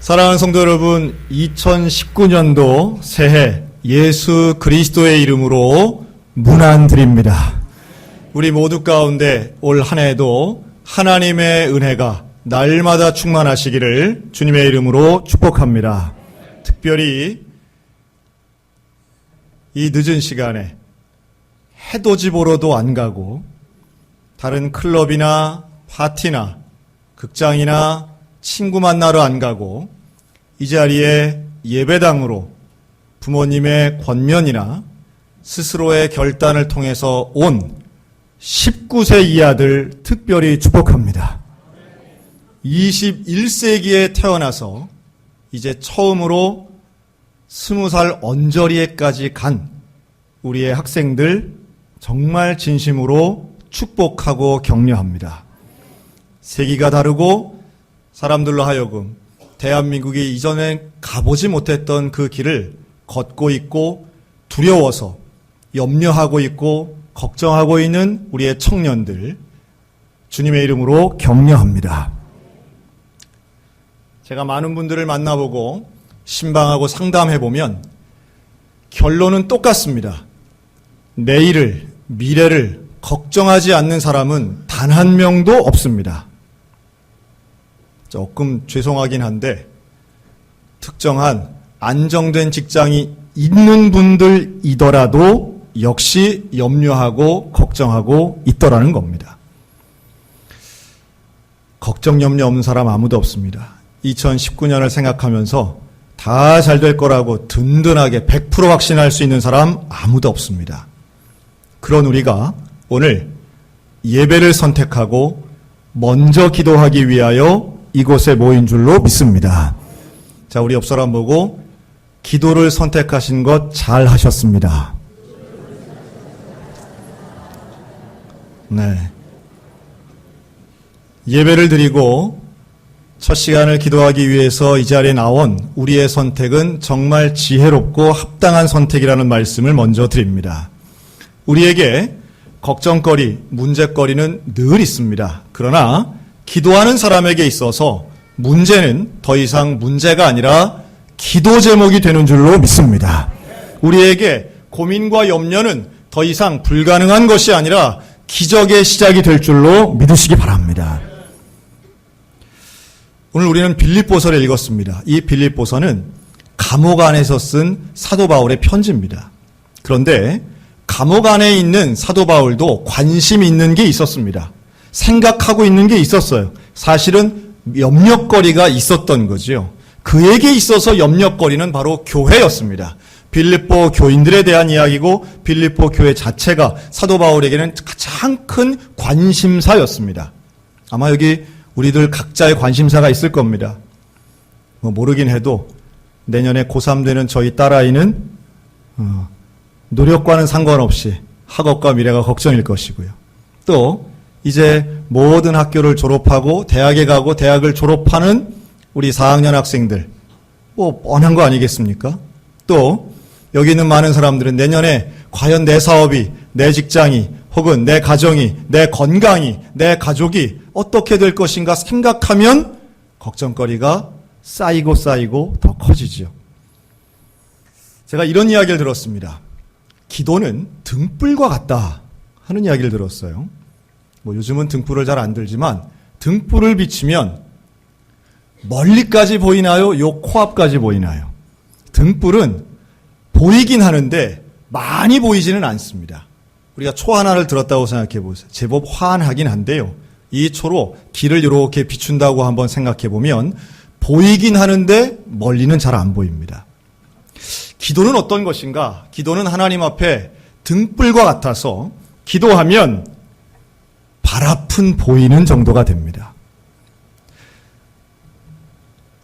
사랑하는 성도 여러분, 2019년도 새해 예수 그리스도의 이름으로 문안드립니다. 우리 모두 가운데 올 한 해도 하나님의 은혜가 날마다 충만하시기를 주님의 이름으로 축복합니다. 특별히 이 늦은 시간에 해돋이 보러도 안 가고 다른 클럽이나 파티나 극장이나 친구 만나러 안 가고 이 자리에 예배당으로 부모님의 권면이나 스스로의 결단을 통해서 온 19세 이하들 특별히 축복합니다. 21세기에 태어나서 이제 처음으로 20살 언저리에까지 간 우리의 학생들 정말 진심으로 축복하고 격려합니다. 세기가 다르고 사람들로 하여금 대한민국이 이전에 가보지 못했던 그 길을 걷고 있고 두려워서 염려하고 있고 걱정하고 있는 우리의 청년들 주님의 이름으로 격려합니다. 제가 많은 분들을 만나보고 신방하고 상담해보면 결론은 똑같습니다. 내일을, 미래를 걱정하지 않는 사람은 단 한 명도 없습니다. 조금 죄송하긴 한데 특정한 안정된 직장이 있는 분들이더라도 역시 염려하고 걱정하고 있더라는 겁니다. 걱정 염려 없는 사람 아무도 없습니다. 2019년을 생각하면서 다 잘 될 거라고 든든하게 100% 확신할 수 있는 사람 아무도 없습니다. 그런 우리가 오늘 예배를 선택하고 먼저 기도하기 위하여 이곳에 모인 줄로 믿습니다. 자, 우리 옆 사람 보고 기도를 선택하신 것 잘 하셨습니다. 네. 예배를 드리고 첫 시간을 기도하기 위해서 이 자리에 나온 우리의 선택은 정말 지혜롭고 합당한 선택이라는 말씀을 먼저 드립니다. 우리에게 걱정거리, 문제거리는 늘 있습니다. 그러나 기도하는 사람에게 있어서 문제는 더 이상 문제가 아니라 기도 제목이 되는 줄로 믿습니다. 우리에게 고민과 염려는 더 이상 불가능한 것이 아니라 기적의 시작이 될 줄로 믿으시기 바랍니다. 오늘 우리는 빌립보서를 읽었습니다. 이 빌립보서는 감옥 안에서 쓴 사도 바울의 편지입니다. 그런데 감옥 안에 있는 사도 바울도 관심 있는 게 있었습니다. 생각하고 있는 게 있었어요. 사실은 염려거리가 있었던 거죠. 그에게 있어서 염려거리는 바로 교회였습니다. 빌립보 교인들에 대한 이야기고 빌립보 교회 자체가 사도 바울에게는 가장 큰 관심사였습니다. 아마 여기 우리들 각자의 관심사가 있을 겁니다. 모르긴 해도 내년에 고3 되는 저희 딸아이는 노력과는 상관없이 학업과 미래가 걱정일 것이고요. 또 이제 모든 학교를 졸업하고 대학에 가고 대학을 졸업하는 우리 4학년 학생들 뻔한 거 아니겠습니까? 또 여기 있는 많은 사람들은 내년에 과연 내 사업이, 내 직장이, 혹은 내 가정이, 내 건강이, 내 가족이 어떻게 될 것인가 생각하면 걱정거리가 쌓이고 더 커지죠. 제가 이런 이야기를 들었습니다. 기도는 등불과 같다 하는 이야기를 들었어요. 요즘은 등불을 잘 안 들지만 등불을 비치면 멀리까지 보이나요? 요 코앞까지 보이나요? 등불은 보이긴 하는데 많이 보이지는 않습니다. 우리가 초 하나를 들었다고 생각해 보세요. 제법 환하긴 한데요. 이 초로 길을 이렇게 비춘다고 한번 생각해 보면 보이긴 하는데 멀리는 잘 안 보입니다. 기도는 어떤 것인가? 기도는 하나님 앞에 등불과 같아서 기도하면 발 앞은 보이는 정도가 됩니다.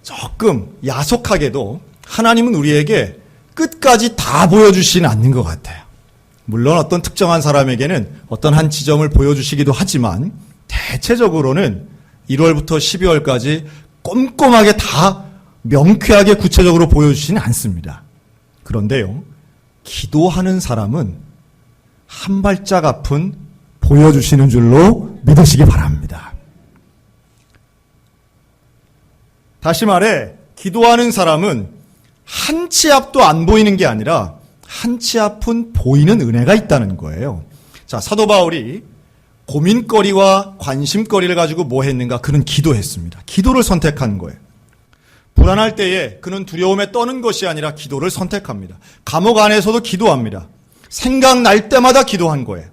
조금 야속하게도 하나님은 우리에게 끝까지 다 보여주시지는 않는 것 같아요. 물론 어떤 특정한 사람에게는 어떤 한 지점을 보여주시기도 하지만 대체적으로는 1월부터 12월까지 꼼꼼하게 다 명쾌하게 구체적으로 보여주시지는 않습니다. 그런데요, 기도하는 사람은 한 발짝 앞은 보여주시는 줄로 믿으시기 바랍니다. 다시 말해 기도하는 사람은 한 치 앞도 안 보이는 게 아니라 한 치 앞은 보이는 은혜가 있다는 거예요. 자, 사도 바울이 고민거리와 관심거리를 가지고 뭐 했는가? 그는 기도했습니다. 기도를 선택한 거예요. 불안할 때에 그는 두려움에 떠는 것이 아니라 기도를 선택합니다. 감옥 안에서도 기도합니다. 생각날 때마다 기도한 거예요.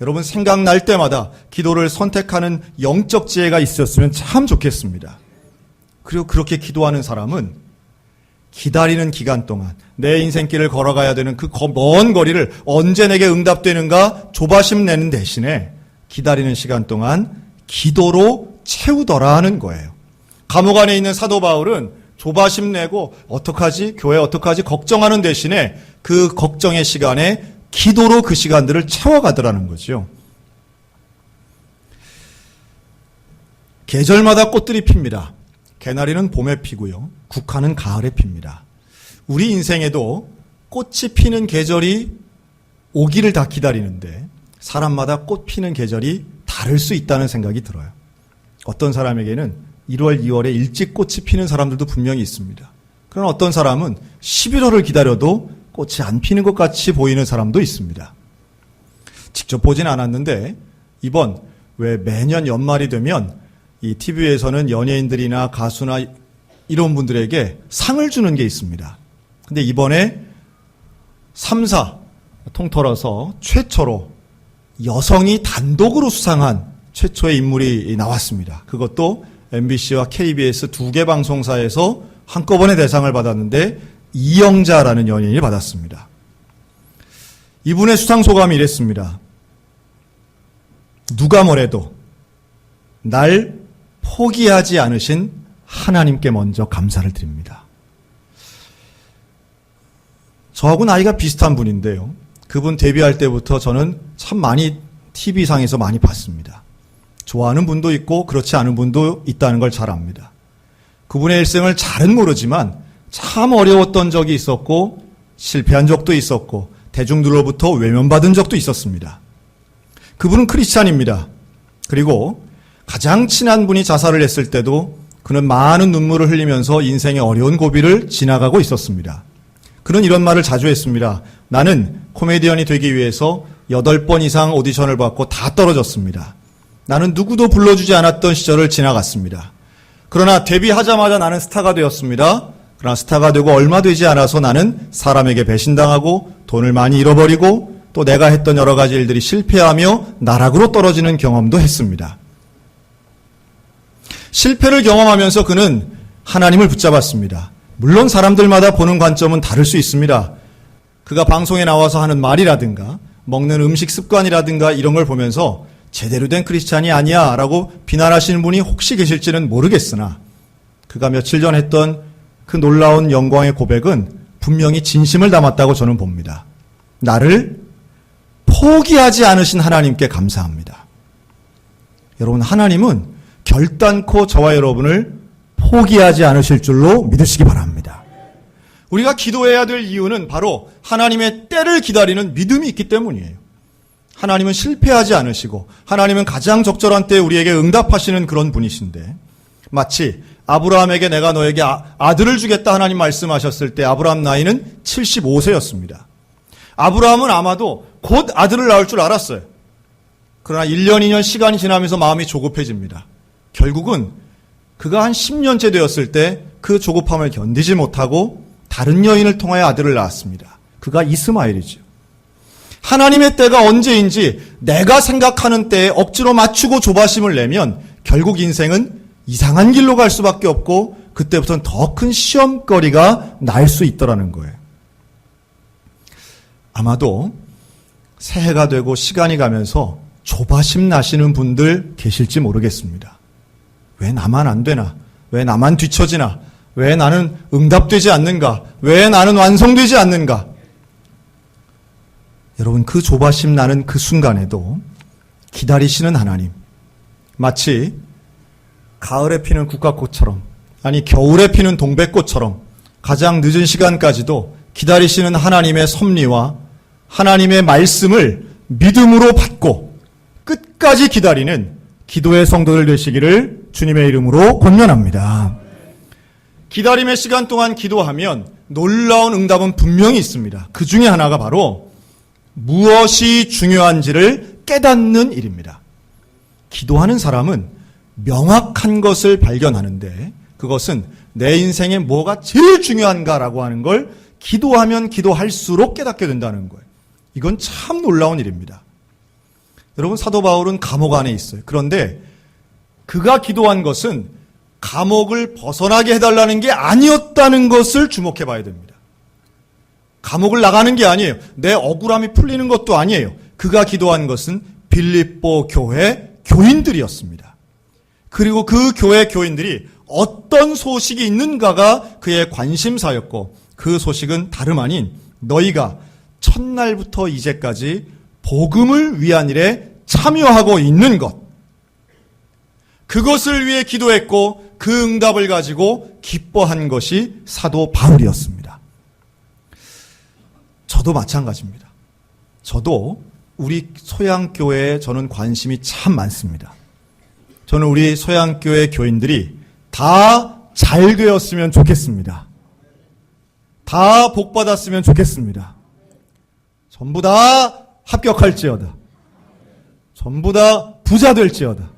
여러분, 생각날 때마다 기도를 선택하는 영적 지혜가 있었으면 참 좋겠습니다. 그리고 그렇게 기도하는 사람은 기다리는 기간 동안 내 인생길을 걸어가야 되는 그 먼 거리를 언제 내게 응답되는가 조바심 내는 대신에 기다리는 시간 동안 기도로 채우더라 하는 거예요. 감옥 안에 있는 사도 바울은 조바심 내고 어떡하지? 교회 어떡하지? 걱정하는 대신에 그 걱정의 시간에 기도로 그 시간들을 채워가더라는 거죠. 계절마다 꽃들이 핍니다. 개나리는 봄에 피고요. 국화는 가을에 핍니다. 우리 인생에도 꽃이 피는 계절이 오기를 다 기다리는데 사람마다 꽃 피는 계절이 다를 수 있다는 생각이 들어요. 어떤 사람에게는 1월, 2월에 일찍 꽃이 피는 사람들도 분명히 있습니다. 그러나 어떤 사람은 11월을 기다려도 꽃이 안 피는 것 같이 보이는 사람도 있습니다. 직접 보진 않았는데 이번 왜 매년 연말이 되면 이 TV에서는 연예인들이나 가수나 이런 분들에게 상을 주는 게 있습니다. 근데 이번에 3사 통틀어서 최초로 여성이 단독으로 수상한 최초의 인물이 나왔습니다. 그것도 MBC와 KBS 두 개 방송사에서 한꺼번에 대상을 받았는데 이영자라는 연예인이 받았습니다. 이분의 수상 소감이 이랬습니다. 누가 뭐래도 날 포기하지 않으신 하나님께 먼저 감사를 드립니다. 저하고 나이가 비슷한 분인데요. 그분 데뷔할 때부터 저는 참 많이 TV상에서 많이 봤습니다. 좋아하는 분도 있고 그렇지 않은 분도 있다는 걸 잘 압니다. 그분의 일생을 잘은 모르지만 참 어려웠던 적이 있었고 실패한 적도 있었고 대중들로부터 외면받은 적도 있었습니다. 그분은 크리스찬입니다. 그리고 가장 친한 분이 자살을 했을 때도 그는 많은 눈물을 흘리면서 인생의 어려운 고비를 지나가고 있었습니다. 그는 이런 말을 자주 했습니다. 나는 코미디언이 되기 위해서 8번 이상 오디션을 받고 다 떨어졌습니다. 나는 누구도 불러주지 않았던 시절을 지나갔습니다. 그러나 데뷔하자마자 나는 스타가 되었습니다. 그러나 스타가 되고 얼마 되지 않아서 나는 사람에게 배신당하고 돈을 많이 잃어버리고 또 내가 했던 여러 가지 일들이 실패하며 나락으로 떨어지는 경험도 했습니다. 실패를 경험하면서 그는 하나님을 붙잡았습니다. 물론 사람들마다 보는 관점은 다를 수 있습니다. 그가 방송에 나와서 하는 말이라든가 먹는 음식 습관이라든가 이런 걸 보면서 제대로 된 크리스찬이 아니야 라고 비난하시는 분이 혹시 계실지는 모르겠으나 그가 며칠 전 했던 그 놀라운 영광의 고백은 분명히 진심을 담았다고 저는 봅니다. 나를 포기하지 않으신 하나님께 감사합니다. 여러분, 하나님은 결단코 저와 여러분을 포기하지 않으실 줄로 믿으시기 바랍니다. 우리가 기도해야 될 이유는 바로 하나님의 때를 기다리는 믿음이 있기 때문이에요. 하나님은 실패하지 않으시고 하나님은 가장 적절한 때에 우리에게 응답하시는 그런 분이신데 마치 아브라함에게 내가 너에게 아들을 주겠다 하나님 말씀하셨을 때 아브라함 나이는 75세였습니다. 아브라함은 아마도 곧 아들을 낳을 줄 알았어요. 그러나 1년, 2년 시간이 지나면서 마음이 조급해집니다. 결국은 그가 한 10년째 되었을 때 그 조급함을 견디지 못하고 다른 여인을 통하여 아들을 낳았습니다. 그가 이스마엘이죠. 하나님의 때가 언제인지 내가 생각하는 때에 억지로 맞추고 조바심을 내면 결국 인생은 이상한 길로 갈 수밖에 없고 그때부터는 더 큰 시험거리가 날 수 있더라는 거예요. 아마도 새해가 되고 시간이 가면서 조바심 나시는 분들 계실지 모르겠습니다. 왜 나만 안 되나? 왜 나만 뒤처지나? 왜 나는 응답되지 않는가? 왜 나는 완성되지 않는가? 여러분, 그 조바심 나는 그 순간에도 기다리시는 하나님, 마치 가을에 피는 국화꽃처럼, 아니 겨울에 피는 동백꽃처럼 가장 늦은 시간까지도 기다리시는 하나님의 섭리와 하나님의 말씀을 믿음으로 받고 끝까지 기다리는 기도의 성도들 되시기를 주님의 이름으로 권면합니다. 기다림의 시간 동안 기도하면 놀라운 응답은 분명히 있습니다. 그 중에 하나가 바로 무엇이 중요한지를 깨닫는 일입니다. 기도하는 사람은 명확한 것을 발견하는데 그것은 내 인생에 뭐가 제일 중요한가라고 하는 걸 기도하면 기도할수록 깨닫게 된다는 거예요. 이건 참 놀라운 일입니다. 여러분, 사도 바울은 감옥 안에 있어요. 그런데 그가 기도한 것은 감옥을 벗어나게 해달라는 게 아니었다는 것을 주목해 봐야 됩니다. 감옥을 나가는 게 아니에요. 내 억울함이 풀리는 것도 아니에요. 그가 기도한 것은 빌립보 교회 교인들이었습니다. 그리고 그 교회 교인들이 어떤 소식이 있는가가 그의 관심사였고 그 소식은 다름 아닌 너희가 첫날부터 이제까지 복음을 위한 일에 참여하고 있는 것, 그것을 위해 기도했고 그 응답을 가지고 기뻐한 것이 사도 바울이었습니다. 저도 마찬가지입니다. 저도 우리 소양교회에 저는 관심이 참 많습니다. 저는 우리 소양교회 교인들이 다 잘 되었으면 좋겠습니다. 다 복받았으면 좋겠습니다. 전부 다 합격할지어다. 전부 다 부자 될지어다.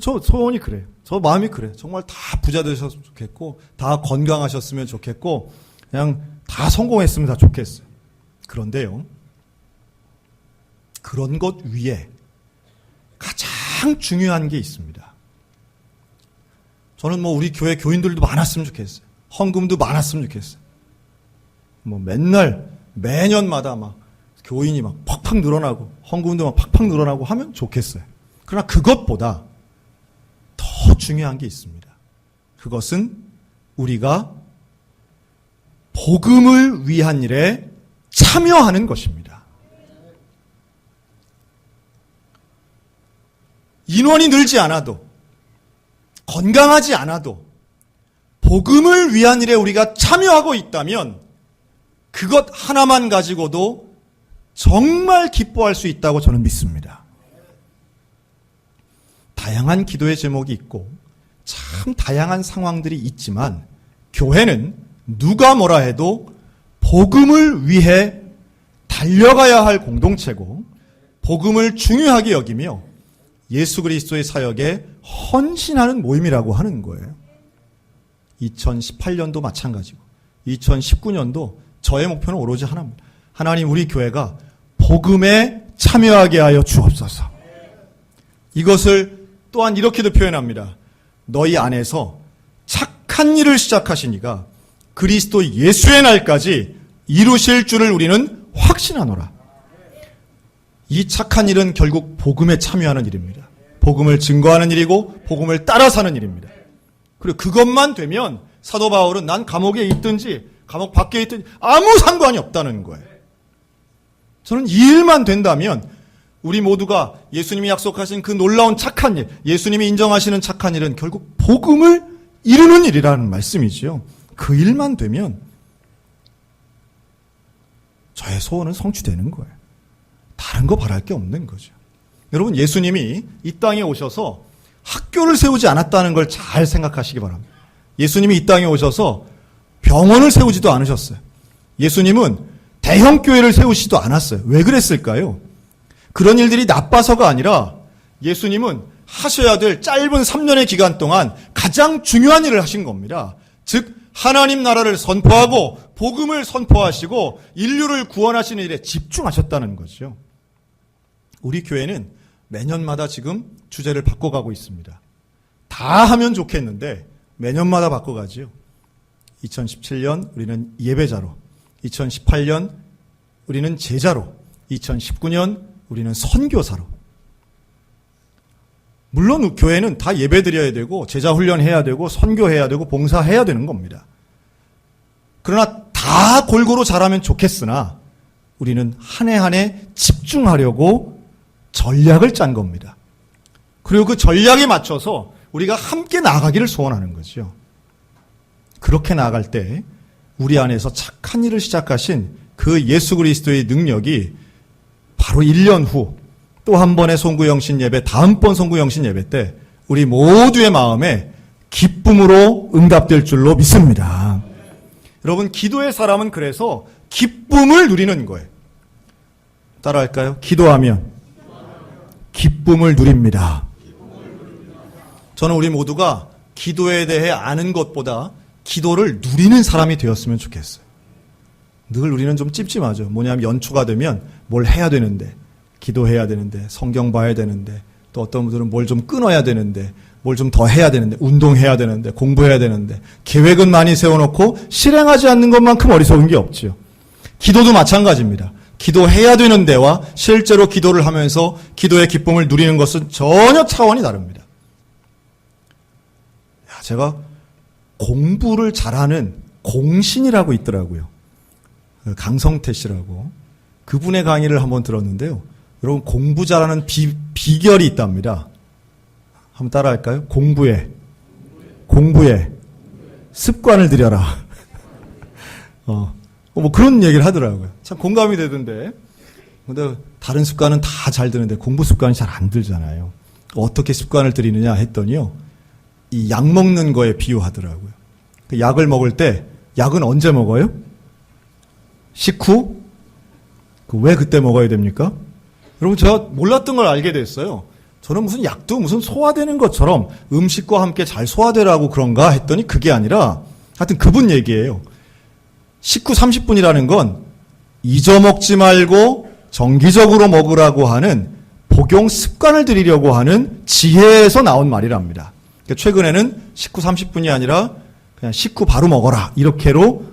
저 소원이 그래요. 저 마음이 그래요. 정말 다 부자 되셨으면 좋겠고 다 건강하셨으면 좋겠고 그냥 다 성공했으면 다 좋겠어요. 그런데요, 그런 것 위에 가장 중요한 게 있습니다. 저는 우리 교회 교인들도 많았으면 좋겠어요. 헌금도 많았으면 좋겠어요. 맨날 매년마다 막 교인이 막 팍팍 늘어나고 헌금도 막 팍팍 늘어나고 하면 좋겠어요. 그러나 그것보다 더 중요한 게 있습니다. 그것은 우리가 복음을 위한 일에 참여하는 것입니다. 인원이 늘지 않아도 건강하지 않아도 복음을 위한 일에 우리가 참여하고 있다면 그것 하나만 가지고도 정말 기뻐할 수 있다고 저는 믿습니다. 다양한 기도의 제목이 있고 참 다양한 상황들이 있지만 교회는 누가 뭐라 해도 복음을 위해 달려가야 할 공동체고 복음을 중요하게 여기며 예수 그리스도의 사역에 헌신하는 모임이라고 하는 거예요. 2018년도 마찬가지고 2019년도 저의 목표는 오로지 하나입니다. 하나님, 우리 교회가 복음에 참여하게 하여 주옵소서. 이것을 또한 이렇게도 표현합니다. 너희 안에서 착한 일을 시작하신 이가 그리스도 예수의 날까지 이루실 줄을 우리는 확신하노라. 이 착한 일은 결국 복음에 참여하는 일입니다. 복음을 증거하는 일이고 복음을 따라 사는 일입니다. 그리고 그것만 되면 사도 바울은 난 감옥에 있든지 감옥 밖에 있든지 아무 상관이 없다는 거예요. 저는 이 일만 된다면 우리 모두가 예수님이 약속하신 그 놀라운 착한 일, 예수님이 인정하시는 착한 일은 결국 복음을 이루는 일이라는 말씀이지요. 그 일만 되면 저의 소원은 성취되는 거예요. 다른 거 바랄 게 없는 거죠. 여러분, 예수님이 이 땅에 오셔서 학교를 세우지 않았다는 걸 잘 생각하시기 바랍니다. 예수님이 이 땅에 오셔서 병원을 세우지도 않으셨어요. 예수님은 대형 교회를 세우시지도 않았어요. 왜 그랬을까요? 그런 일들이 나빠서가 아니라 예수님은 하셔야 될 짧은 3년의 기간 동안 가장 중요한 일을 하신 겁니다. 즉 하나님 나라를 선포하고 복음을 선포하시고 인류를 구원하시는 일에 집중하셨다는 거죠. 우리 교회는 매년마다 지금 주제를 바꿔가고 있습니다. 다 하면 좋겠는데 매년마다 바꿔가지요. 2017년 우리는 예배자로, 2018년 우리는 제자로, 2019년 우리는 선교사로. 물론 교회는 다 예배 드려야 되고 제자 훈련해야 되고 선교해야 되고 봉사해야 되는 겁니다. 그러나 다 골고루 잘하면 좋겠으나 우리는 한 해 한 해 집중하려고 전략을 짠 겁니다. 그리고 그 전략에 맞춰서 우리가 함께 나아가기를 소원하는 거죠. 그렇게 나아갈 때 우리 안에서 착한 일을 시작하신 그 예수 그리스도의 능력이 바로 1년 후 또 한 번의 송구영신 예배, 다음번 송구영신 예배 때 우리 모두의 마음에 기쁨으로 응답될 줄로 믿습니다. 여러분, 기도의 사람은 그래서 기쁨을 누리는 거예요. 따라할까요? 기도하면 기쁨을 누립니다. 저는 우리 모두가 기도에 대해 아는 것보다 기도를 누리는 사람이 되었으면 좋겠어요. 늘 우리는 좀 찝찝하죠. 뭐냐면 연초가 되면 뭘 해야 되는데, 기도해야 되는데, 성경 봐야 되는데, 또 어떤 분들은 뭘 좀 끊어야 되는데, 뭘 좀 더 해야 되는데, 운동해야 되는데, 공부해야 되는데, 계획은 많이 세워놓고 실행하지 않는 것만큼 어리석은 게 없지요. 기도도 마찬가지입니다. 기도해야 되는 데와 실제로 기도를 하면서 기도의 기쁨을 누리는 것은 전혀 차원이 다릅니다. 제가 공부를 잘하는 공신이라고 있더라고요. 강성태 씨라고. 그분의 강의를 한번 들었는데요. 여러분, 공부 잘하는 비결이 있답니다. 한번 따라할까요? 공부에 습관을 들여라. 뭐 그런 얘기를 하더라고요. 참 공감이 되던데. 근데 다른 습관은 다 잘 드는데 공부 습관이 잘 안 들잖아요. 어떻게 습관을 들이느냐 했더니요. 이 약 먹는 거에 비유하더라고요. 그 약을 먹을 때 약은 언제 먹어요? 식후? 왜 그때 먹어야 됩니까? 여러분, 제가 몰랐던 걸 알게 됐어요. 저는 무슨 약도 무슨 소화되는 것처럼 음식과 함께 잘 소화되라고 그런가 했더니 그게 아니라 하여튼 그분 얘기예요. 식후 30분이라는 건 잊어먹지 말고 정기적으로 먹으라고 하는 복용 습관을 들이려고 하는 지혜에서 나온 말이랍니다. 그러니까 최근에는 식후 30분이 아니라 그냥 식후 바로 먹어라 이렇게로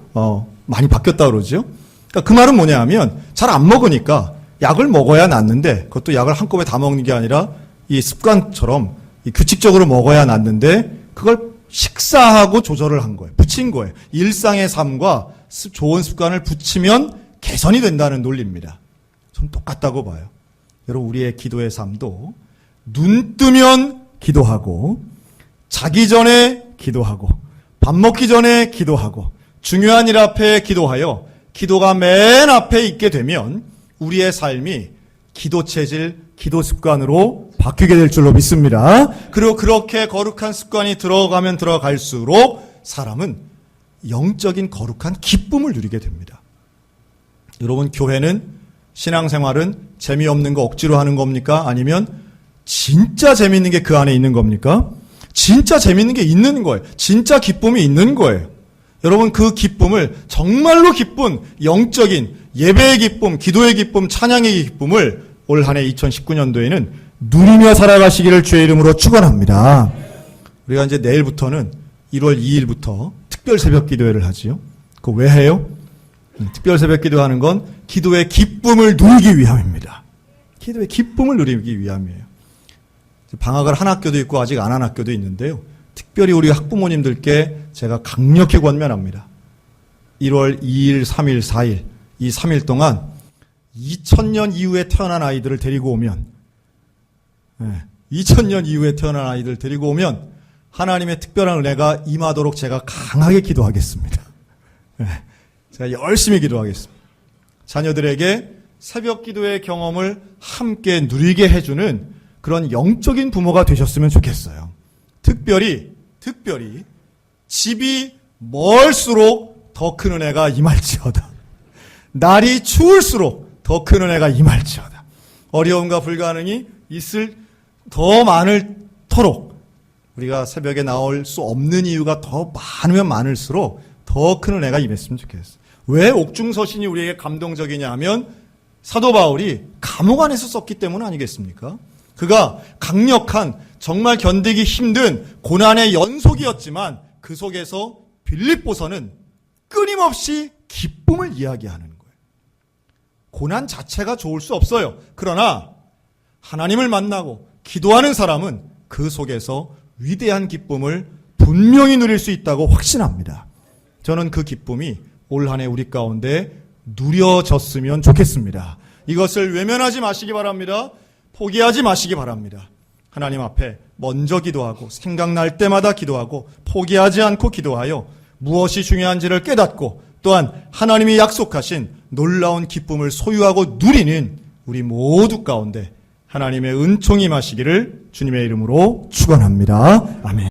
많이 바뀌었다고 그러죠. 그러니까 그 말은 뭐냐 하면 잘 안 먹으니까 약을 먹어야 낫는데 그것도 약을 한꺼번에 다 먹는 게 아니라 이 습관처럼 이 규칙적으로 먹어야 낫는데 그걸 식사하고 조절을 한 거예요. 붙인 거예요. 일상의 삶과 좋은 습관을 붙이면 개선이 된다는 논리입니다. 전 똑같다고 봐요. 여러분, 우리의 기도의 삶도 눈 뜨면 기도하고 자기 전에 기도하고 밥 먹기 전에 기도하고 중요한 일 앞에 기도하여 기도가 맨 앞에 있게 되면 우리의 삶이 기도 체질, 기도 습관으로 바뀌게 될 줄로 믿습니다. 그리고 그렇게 거룩한 습관이 들어가면 들어갈수록 사람은 영적인 거룩한 기쁨을 누리게 됩니다. 여러분, 교회는, 신앙생활은 재미없는 거 억지로 하는 겁니까? 아니면 진짜 재미있는 게 그 안에 있는 겁니까? 진짜 재미있는 게 있는 거예요. 진짜 기쁨이 있는 거예요. 여러분, 그 기쁨을, 정말로 기쁜 영적인 예배의 기쁨, 기도의 기쁨, 찬양의 기쁨을 올 한 해 2019년도에는 누리며 살아가시기를 주의 이름으로 축원합니다. 우리가 이제 내일부터는 1월 2일부터 특별 새벽 기도회를 하지요. 그거 왜 해요? 특별 새벽 기도하는 건 기도의 기쁨을 누리기 위함입니다. 기도의 기쁨을 누리기 위함이에요. 방학을 한 학교도 있고 아직 안 한 학교도 있는데요. 특별히 우리 학부모님들께 제가 강력히 권면합니다. 1월 2일, 3일, 4일 이 3일 동안 2000년 이후에 태어난 아이들을 데리고 오면 2000년 이후에 태어난 아이들을 데리고 오면 하나님의 특별한 은혜가 임하도록 제가 강하게 기도하겠습니다. 제가 열심히 기도하겠습니다. 자녀들에게 새벽 기도의 경험을 함께 누리게 해주는 그런 영적인 부모가 되셨으면 좋겠어요. 특별히 집이 멀수록 더 큰 은혜가 임할지어다. 날이 추울수록 더 큰 은혜가 임할지어다. 어려움과 불가능이 있을 더 많을토록 우리가 새벽에 나올 수 없는 이유가 더 많으면 많을수록 더 큰 은혜가 임했으면 좋겠어요. 왜 옥중서신이 우리에게 감동적이냐 하면 사도 바울이 감옥 안에서 썼기 때문 아니겠습니까? 그가 강력한 정말 견디기 힘든 고난의 연속이었지만 그 속에서 빌립보서는 끊임없이 기쁨을 이야기하는 거예요. 고난 자체가 좋을 수 없어요. 그러나 하나님을 만나고 기도하는 사람은 그 속에서 위대한 기쁨을 분명히 누릴 수 있다고 확신합니다. 저는 그 기쁨이 올 한 해 우리 가운데 누려졌으면 좋겠습니다. 이것을 외면하지 마시기 바랍니다. 포기하지 마시기 바랍니다. 하나님 앞에 먼저 기도하고 생각날 때마다 기도하고 포기하지 않고 기도하여 무엇이 중요한지를 깨닫고 또한 하나님이 약속하신 놀라운 기쁨을 소유하고 누리는 우리 모두 가운데 하나님의 은총이 임하시기를 주님의 이름으로 축원합니다. 아멘.